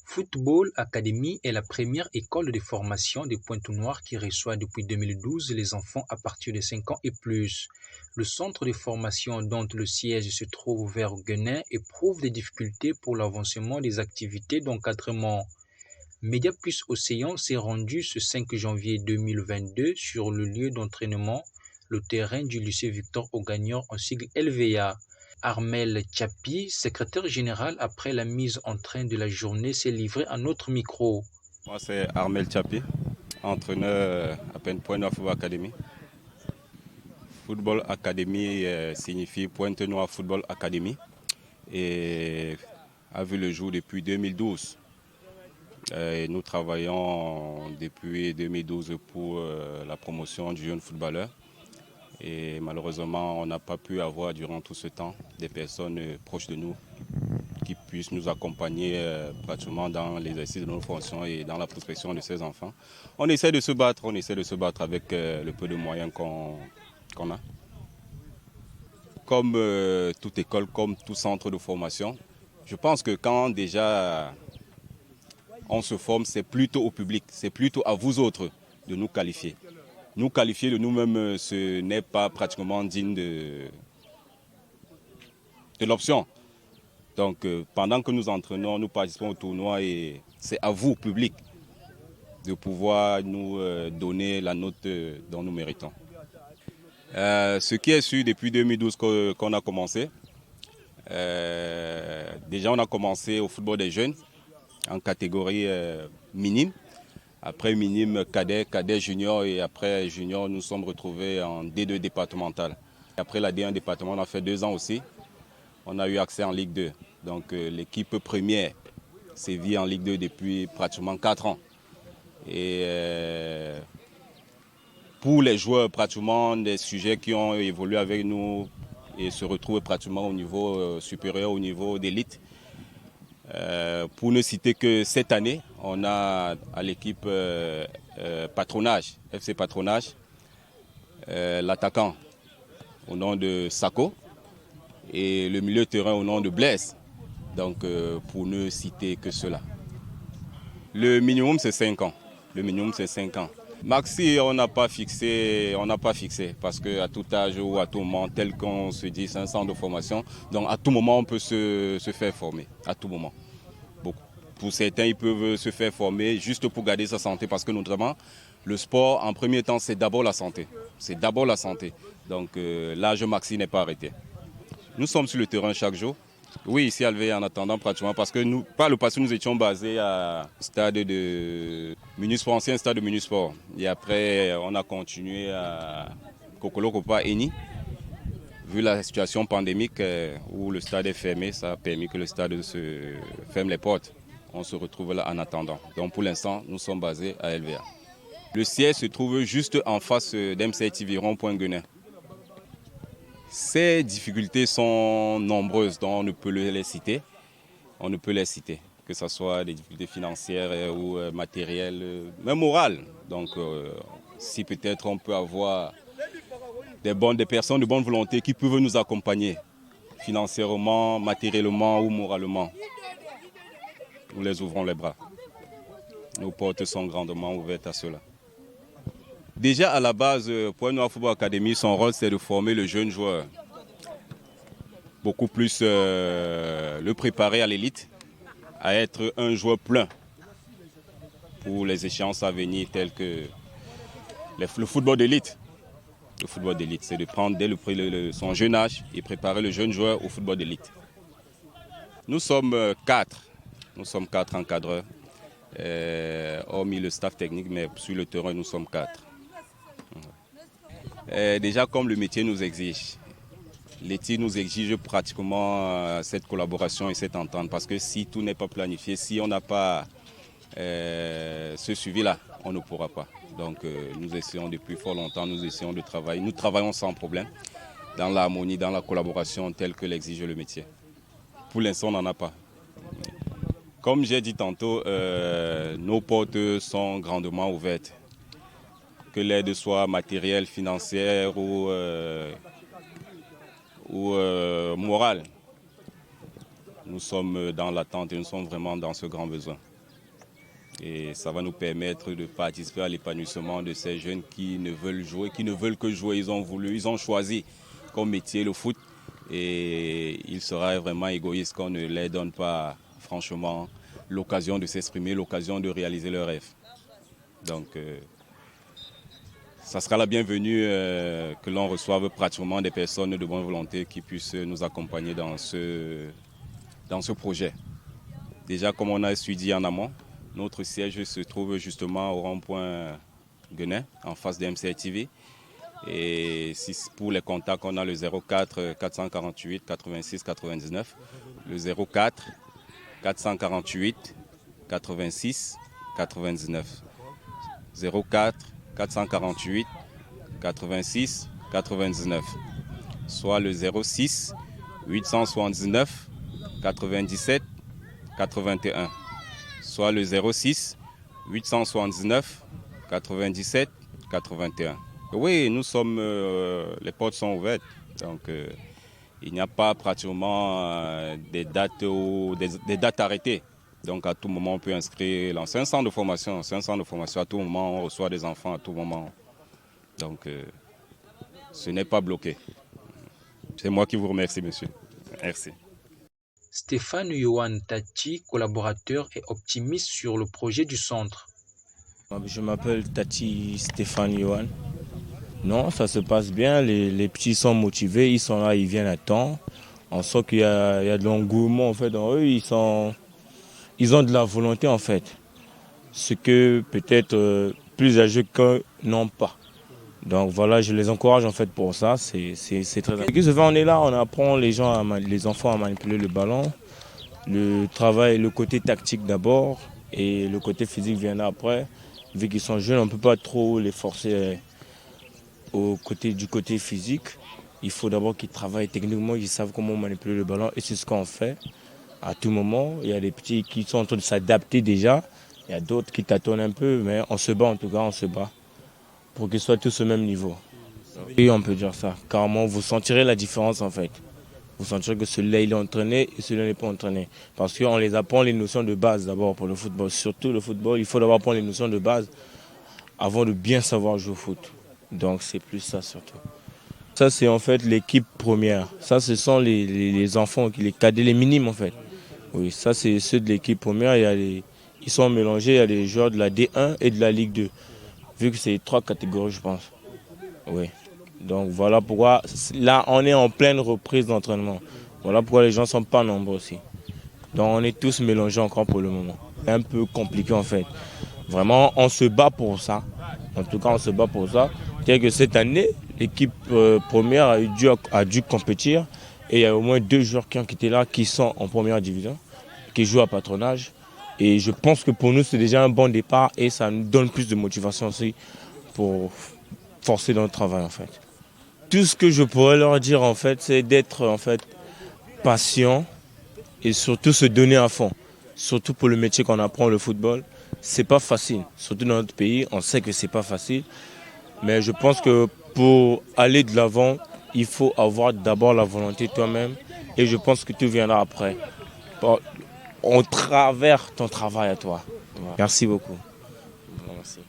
Football Academy est la première école de formation de Pointe-Noire qui reçoit depuis 2012 les enfants à partir de 5 ans et plus. Le centre de formation dont le siège se trouve vers Guenin éprouve des difficultés pour l'avancement des activités d'encadrement. Média Plus Océan s'est rendu ce 5 janvier 2022 sur le lieu d'entraînement, le terrain du lycée Victor Augagnor en sigle LVA. Armel Tchapi, secrétaire général après la mise en train de la journée, s'est livré à notre micro. Moi c'est Armel Tchapi, entraîneur à Pointe-Noire Football Academy. Football Academy signifie Pointe-Noire Football Academy et a vu le jour depuis 2012. Et nous travaillons depuis 2012 pour la promotion du jeune footballeur. Et malheureusement, on n'a pas pu avoir durant tout ce temps des personnes proches de nous qui puissent nous accompagner pratiquement dans l'exercice de nos fonctions et dans la prospection de ces enfants. On essaie de se battre avec le peu de moyens qu'on a. Comme toute école, comme tout centre de formation, je pense que quand déjà on se forme, c'est plutôt au public, c'est plutôt à vous autres de nous qualifier. Nous qualifier de nous-mêmes, ce n'est pas pratiquement digne de l'option. Donc pendant que nous entraînons, nous participons au tournoi et c'est à vous, public, de pouvoir nous donner la note dont nous méritons. Ce qui est sûr depuis 2012 qu'on a commencé, déjà on a commencé au football des jeunes en catégorie minime. Après minime, cadet junior et après junior, nous sommes retrouvés en D2 départemental. Après la D1 département, on a fait 2 ans aussi. On a eu accès en Ligue 2. Donc l'équipe première sévit en Ligue 2 depuis pratiquement 4 ans. Et pour les joueurs, pratiquement des sujets qui ont évolué avec nous et se retrouvent pratiquement au niveau supérieur, au niveau d'élite. Pour ne citer que cette année, on a à l'équipe Patronage, FC Patronage, l'attaquant au nom de Sako et le milieu de terrain au nom de Blaise. Donc pour ne citer que cela. Le minimum c'est 5 ans. Le minimum c'est 5 ans. Maxi, on n'a pas fixé parce qu'à tout âge ou à tout moment, tel qu'on se dit, c'est un centre de formation. Donc à tout moment, on peut se faire former, à tout moment. Pour certains, ils peuvent se faire former juste pour garder sa santé parce que notamment, le sport, en premier temps, c'est d'abord la santé. C'est d'abord la santé. Donc l'âge maxi n'est pas arrêté. Nous sommes sur le terrain chaque jour. Oui, ici à LVA en attendant pratiquement parce que nous, par le passé, nous étions basés à stade de Munisport, ancien stade de Munisport. Et après, on a continué à Kokolo Kopa Eni. Vu la situation pandémique où le stade est fermé, ça a permis que le stade se ferme les portes. On se retrouve là en attendant. Donc pour l'instant, nous sommes basés à LVA. Le siège se trouve juste en face d'MCTV Rond-Point-Guenin. Ces difficultés sont nombreuses, donc on ne peut les citer. On ne peut les citer, que ce soit des difficultés financières ou matérielles, même morales. Donc si peut-être on peut avoir des personnes de bonne volonté qui peuvent nous accompagner financièrement, matériellement ou moralement, nous les ouvrons les bras. Nos portes sont grandement ouvertes à cela. Déjà à la base, Pointe-Noire Football Academy, son rôle c'est de former le jeune joueur. Beaucoup plus le préparer à l'élite, à être un joueur plein pour les échéances à venir telles que le football d'élite. Le football d'élite, c'est de prendre dès son jeune âge et préparer le jeune joueur au football d'élite. Nous sommes 4. Nous sommes 4 encadreurs, hormis le staff technique, mais sur le terrain, nous sommes 4. Déjà, comme le métier nous exige, l'éthique nous exige pratiquement cette collaboration et cette entente, parce que si tout n'est pas planifié, si on n'a pas ce suivi-là, on ne pourra pas. Donc nous essayons depuis fort longtemps, nous essayons de travailler. Nous travaillons sans problème, dans l'harmonie, dans la collaboration telle que l'exige le métier. Pour l'instant, on n'en a pas. Comme j'ai dit tantôt, nos portes sont grandement ouvertes. que l'aide soit matérielle, financière ou morale. Nous sommes dans l'attente et nous sommes vraiment dans ce grand besoin. Et ça va nous permettre de participer à l'épanouissement de ces jeunes qui ne veulent jouer, qui ne veulent que jouer. Ils ont choisi comme métier le foot. Et il sera vraiment égoïste qu'on ne leur donne pas, franchement, l'occasion de s'exprimer, l'occasion de réaliser leurs rêves. Donc, ça sera la bienvenue que l'on reçoive pratiquement des personnes de bonne volonté qui puissent nous accompagner dans ce projet. Déjà, comme on a suivi en amont, notre siège se trouve justement au rond-point Guenet, en face de MCR TV. Et pour les contacts, on a le 04 448 86 99, le 04 448 86 99, 04 448 86 99, soit le 06 879 97 81, soit le 06 879 97 81. Oui, nous sommes, les portes sont ouvertes, donc il n'y a pas pratiquement des dates arrêtées. Donc à tout moment on peut inscrire, c'est un centre de formation, à tout moment on reçoit des enfants à tout moment. Donc ce n'est pas bloqué. C'est moi qui vous remercie, monsieur. Merci. Stéphane Yohan Tati, collaborateur et optimiste sur le projet du centre. Je m'appelle Tati Stéphane Yohan. Non, ça se passe bien, les petits sont motivés, ils sont là, ils viennent à temps. On sent qu'il y a de l'engouement en fait dans eux, ils ont de la volonté en fait. Ce que peut-être plus âgés qu'eux n'ont pas. Donc voilà, je les encourage en fait pour ça, c'est très important. On est là, on apprend les enfants à manipuler le ballon. Le travail, le côté tactique d'abord et le côté physique vient après. Vu qu'ils sont jeunes, on ne peut pas trop les forcer du côté physique. Il faut d'abord qu'ils travaillent techniquement, qu'ils savent comment manipuler le ballon et c'est ce qu'on fait à tout moment. Il y a des petits qui sont en train de s'adapter déjà, il y a d'autres qui tâtonnent un peu, mais on se bat en tout cas, on se bat pour qu'ils soient tous au même niveau. Et on peut dire ça, carrément, vous sentirez la différence en fait. Vous sentirez que celui-là il est entraîné et celui-là n'est pas entraîné. Parce qu'on les apprend les notions de base d'abord pour le football. Surtout le football, il faut d'abord apprendre les notions de base avant de bien savoir jouer au foot. Donc c'est plus ça surtout. Ça c'est en fait l'équipe première. Ça ce sont les enfants, les cadets, les minimes en fait. Oui, ça c'est ceux de l'équipe première. Ils sont mélangés, il y a les joueurs de la D1 et de la Ligue 2. Vu que c'est 3 catégories je pense. Oui. Donc voilà pourquoi là on est en pleine reprise d'entraînement. Voilà pourquoi les gens ne sont pas nombreux aussi. Donc on est tous mélangés encore pour le moment. C'est un peu compliqué en fait. Vraiment on se bat pour ça. En tout cas on se bat pour ça. C'est que cette année l'équipe première a dû compétir et il y a au moins 2 joueurs qui ont quitté là qui sont en première division, qui jouent à patronage. Et je pense que pour nous c'est déjà un bon départ et ça nous donne plus de motivation aussi pour forcer dans le travail en fait. Tout ce que je pourrais leur dire en fait, c'est d'être en fait patient et surtout se donner à fond. Surtout pour le métier qu'on apprend, le football, c'est pas facile. Surtout dans notre pays, on sait que c'est pas facile. Mais je pense que pour aller de l'avant, il faut avoir d'abord la volonté toi-même et je pense que tout viendra après. On travers ton travail à toi. Merci beaucoup. Merci.